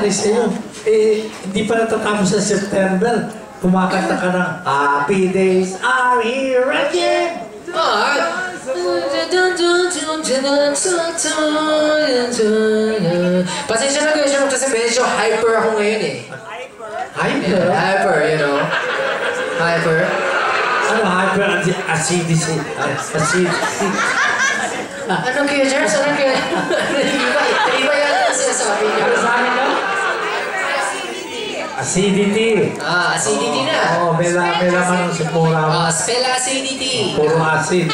Sa'yo. Hindi pa natatapos sa September. Kumakanta ka ng Happy Days Are Here Again! Pasensya na kayo kasi medyo hyper ako ngayon eh. Hyper? Hyper, you know. Hyper. Ano hyper? Acidity. Ano kayo, Jers? Ano kayo? Iba yan ang sinasabi niyo. Ano sa amin no? Acidity. Acidity na. Oo, may laman ng sipura. Spell acidity. Puro acid.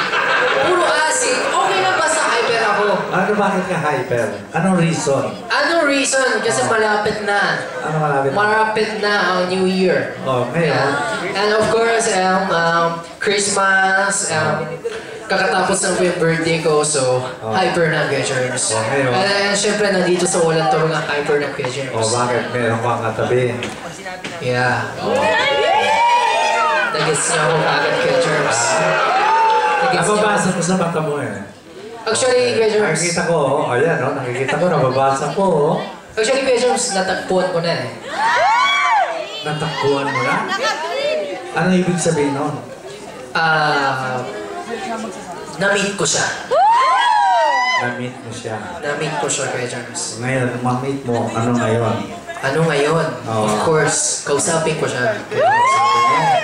Puro acid? Okay lang ba sa hyper ako? Ano, bakit ka hyper? Anong reason? Anong reason? Kasi malapit na. Ano malapit na? Malapit na ang New Year. Oh, ngayon. And of course, Christmas, kakatapos na po yung birthday ko, so hyper na Germs. Okay, And syempre, nandito sa walang tulong ang hyper na Germs. Bakit? Meron kang katabi. Yeah. Nag-gets niya ako agad Germs. Nababasa ko sa mata mo eh. Actually, Germs. Nakikita ko, ayan, nakikita ko, nababasa ko. Actually, Germs, natagpuan ko na eh. Natakbuhan mo na? Ano ibig sabihin nun? Na-meet ko siya. Na-meet mo siya. Na-meet ko siya, Kuya James. Ngayon, ma-meet mo, ano ngayon? Ano ngayon? Of course, kausapin ko siya.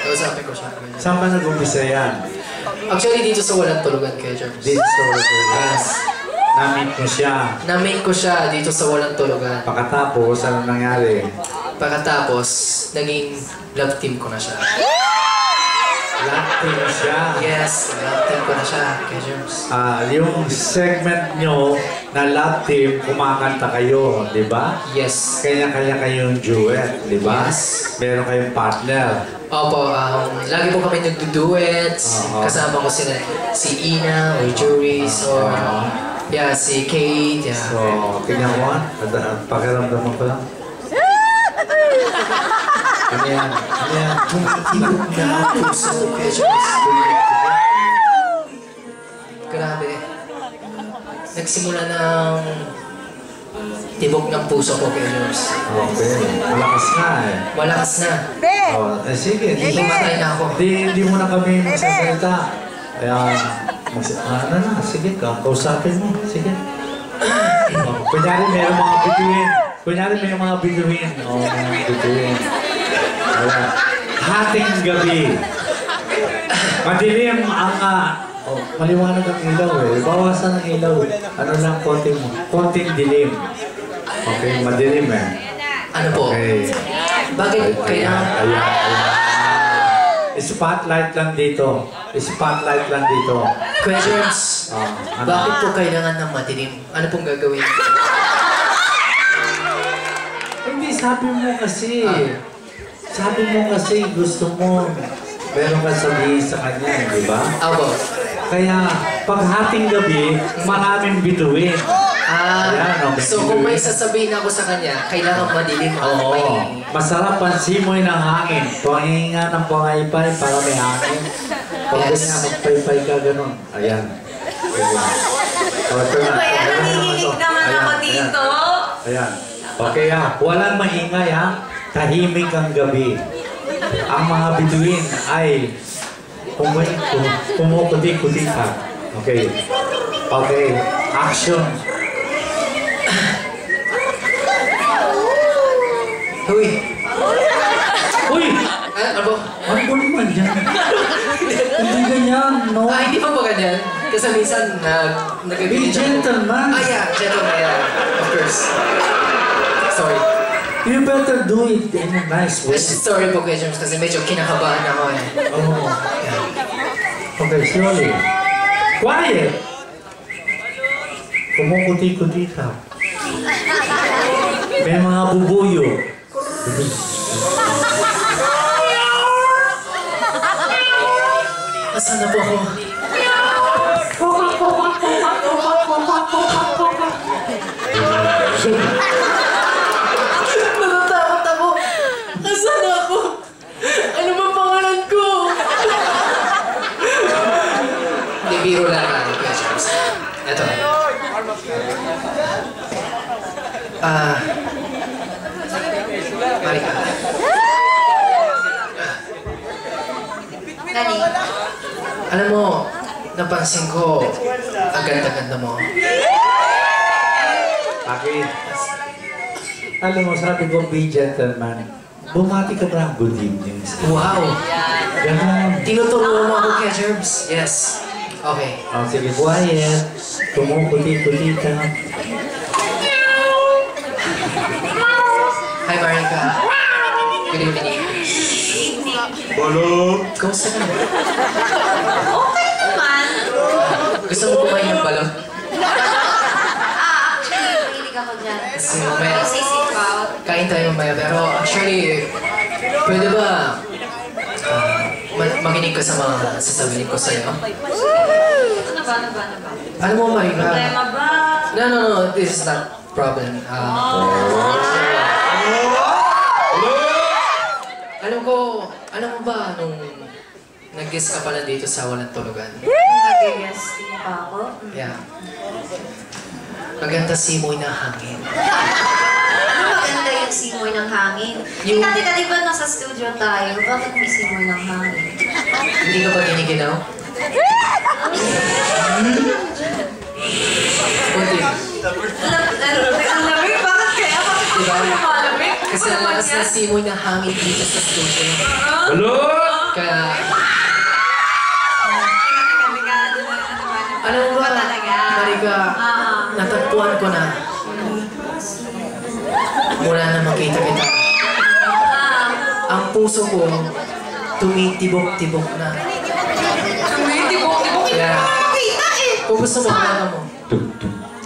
Kausapin ko siya. Saan ba nag-umpisa yan? Actually, dito sa walang tulugan, Kuya James. Dito sa walang tulugan? Yes. Na-meet mo siya? Na-meet ko siya dito sa walang tulugan. Pagkatapos, ano nangyari? Pagkatapos, naging love team ko na siya. Love team siya? Yes, love team ko na siya, Kuya James. Yung segment nyo na love team, kumakanta kayo, di ba? Yes. Kanya-kanya kayong duet, di ba? Yes. Meron kayong partner. Opo, lagi po kami nagdo-duets. Kasama ko sila, si Ina, or Juris, or si Kate. Yeah. So, tingnan mo, pakiramdaman ko lang. Ano yan? Ano yan? Tibok na puso ko, Kuya James. Grabe. Nagsimula ng tibok ng puso ko, Kuya James. Okay. Malakas na eh. Malakas na. Sige. Himatay na ako. Hindi mo na kami magsasalita. Kaya, ano na, sige ka. Kausapin mo. Sige. Kunyari may mga bituin. Kunyari may mga bituin. Mga bituin. Hating gabi. Madilim ang maliwanag ang ilaw eh. Bawasan ang ilaw eh. Ano lang konting dilim. Okay, madilim eh. Ano po? Okay. Bakit kailangan? Ayan. Spotlight lang dito. Spotlight lang dito. Questions. Bakit po kailangan ng madilim? Ano pong gagawin? Hindi, sabi mo kasi. Sabi mo kasi gusto mo meron ka sabihin sa kanya, di ba? Ako. Kaya pag hating gabi, maraming bituin. So kung may sasabihin ako sa kanya, kailangan madilim ang may... Masarap ang simoy ng hangin. Panginga ng pangaypay para may hangin. Pag ganyan, magpaypay ka ganun. Ayan. Ano ba yan? Nanginginig naman ako dito. Ayan. Okay walang maingay tahimik ang gabi. Ang mga bituin ay kumukuti-kuti ka. Okay. Okay. Action. Uy! Uy! Ano? Ano ba naman dyan? Hindi ganyan, no? Hindi pa ba ganyan? Kasi minsan Be gentleman. Gentleman. Of course. Sorry. You better do it in a nice way. Sorry po, Kuya James, kasi medyo kinakabahan ako eh. Okay, slowly. Quiet! Kumukuti-kuti ka. May mga bubuyo. Asan na po ako? Natatakot ako. Asan na ako? Ano ba pangalan ko? Hindi, biro lang natin. Ito. Marika. Gani. Alam mo, napansin ko, ang ganda-ganda mo. Bakit? Alam mo, sabi ko, be gentleman. Bumati ka na, good evening. Wow! Ganun. Tinuturuan mo ako kay Jerbs. Yes. Okay. Oh, sige, quiet. Kumukulit-kulit ka. Hi, Marika. Good evening. Balot! Kamusta ka na? Okay naman. Gusto mo kumain ng balot? Actually, mahilig ako dyan. Kasi mamaya, Sisipaw. kain tayo mamaya. Pero actually, pwede ba makinig ka sa mga sasabihin ko sa'yo? Ano ba? Alam mo, Marika? Problema ba? No. This is not problem. Alam mo ba nung nag-guest ka pala dito sa Walang Tulugan? Nag-guesting pa ako? Yeah. Maganda simoy na hangin. Ano maganda yung simoy ng hangin? Yung- Teka, di ba nasa studio tayo? Bakit may simoy ng hangin? Hindi ka ba giniginaw? Kunti. Ang lamig? Bakit kaya? Bakit Diba? ako malamig? Kasi ang lakas na simoy na hangin dito sa studio. Balot! Kaya, alam mo ba, Marika, natagpuan ko na. Mula na makita kita. Ang puso ko, tumitibok-tibok na. Kaya, kung gusto mo, kaya mo.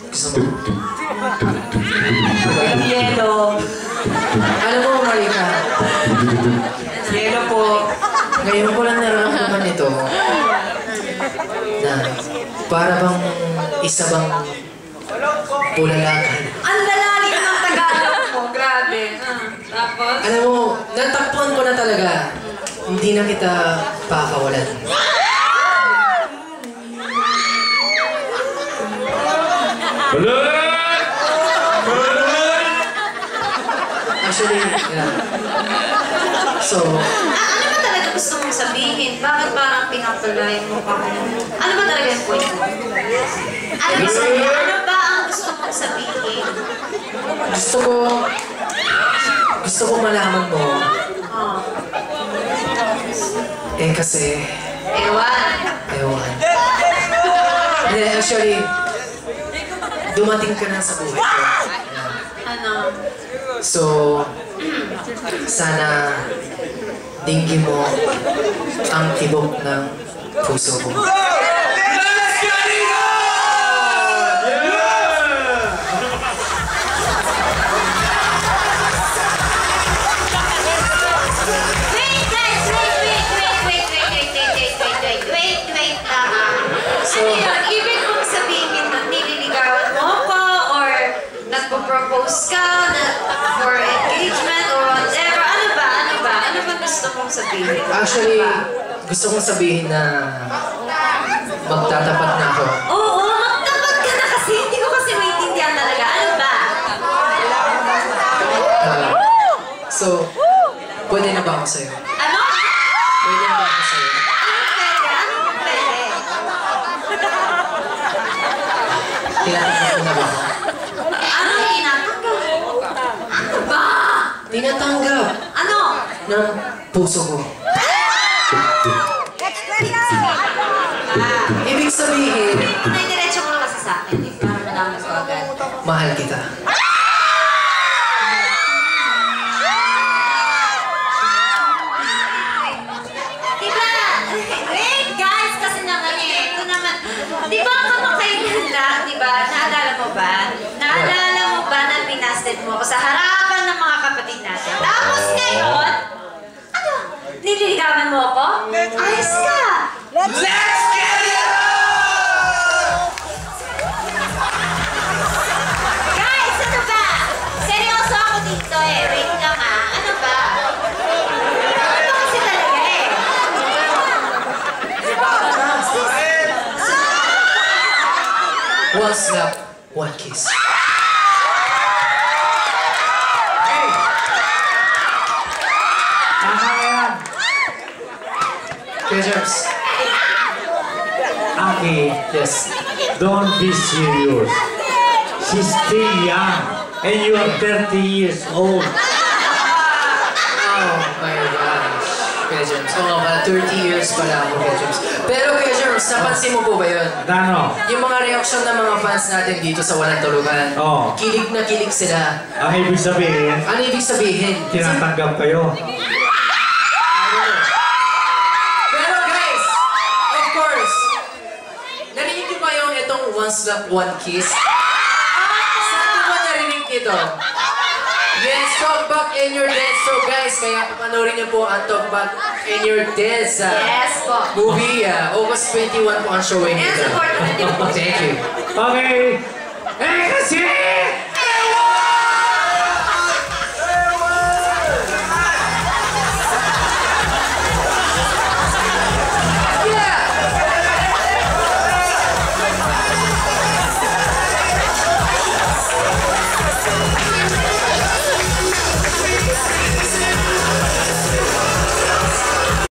Gusto mo. Yelo. Alam mo, Marika, Yelo po. ngayon ko lang nararamdaman ito na para bang isa bang bulalakan. Ang lalalim ng Tagalog mo. Grabe. Tapos? Alam mo, natakpuan ko na talaga. Hindi na kita pakawalan. Balot! Actually, yeah. So, Ano ba talaga gusto mong sabihin? Bakit parang pinapalayan mo pa ko? Ano ba talaga yung point mo? Ano ba ang gusto mong sabihin? gusto ko malaman mo. Oh. Kasi, Ewan. ewan. Hindi, actually, dumating ka na sa buhay ko. Ano? So, sana dinggin mo ang tibok ng puso ko. Wait lang. Ano yun? Ibig mong sabihin nun, nililigawan mo ako or nagpo-propose ka for engagement or whatever? Ano ba? Ano ba gusto mong sabihin? Actually, gusto kong sabihin na magtatapat na ako. Oo, magtapat ka na kasi. Hindi ko kasi maintindihan talaga. Ano ba? So, pwede na ba ako sa'yo? Ano? Pwede na ba ako sa'yo? Ano pwede? Tinatanggap mo na ba ako? Ano tinatanggap? Ano ba? Tinatanggap Ano? ng puso ko. Ibig sabihin, May diretso mo kasi sa akin. Para malaman ko agad. mahal kita. Diba? Wait, guys, kasi naman ito naman. Diba kamakailan lang, diba? Naalala mo ba? Naalala mo ba na binasted mo ako sa harapan ng mga kapatid natin? Tapos ngayon, ano? Nililigawan mo ako? Ayos ka! Let's get it on! Guys, ano ba? Seryoso ako dito eh. Wait lang ah. Ano ba? Ano ba kasi talaga eh? One slap, one kiss. Hey! Tama na yan. Kuya Jerms. Aki, Yes. don't be serious. She's still young. And you are 30 years old. Oh my gosh. Kuya Jerms. Oo nga pala, 30 years pala ako, Kuya Jerms. Pero Kuya Jerms, napansin mo po ba yun? Ano? Yung mga reaksyon ng mga fans natin dito sa Walang Tulugan. Oo. Kilig na kilig sila. Ang ibig sabihin, Ano ibig sabihin? tinatanggap kayo. Pero guys, of course, narinig niyo ba yung itong one slap, one kiss? Saan niyo ba narinig ito? Yes, Talk Back in Your Dead. So guys, kaya papanoorin niyo po ang Talk Back in Your Dead sa Yes po. movie. August 21 po ang showing And nito. support naman din po. Thank you. Okay,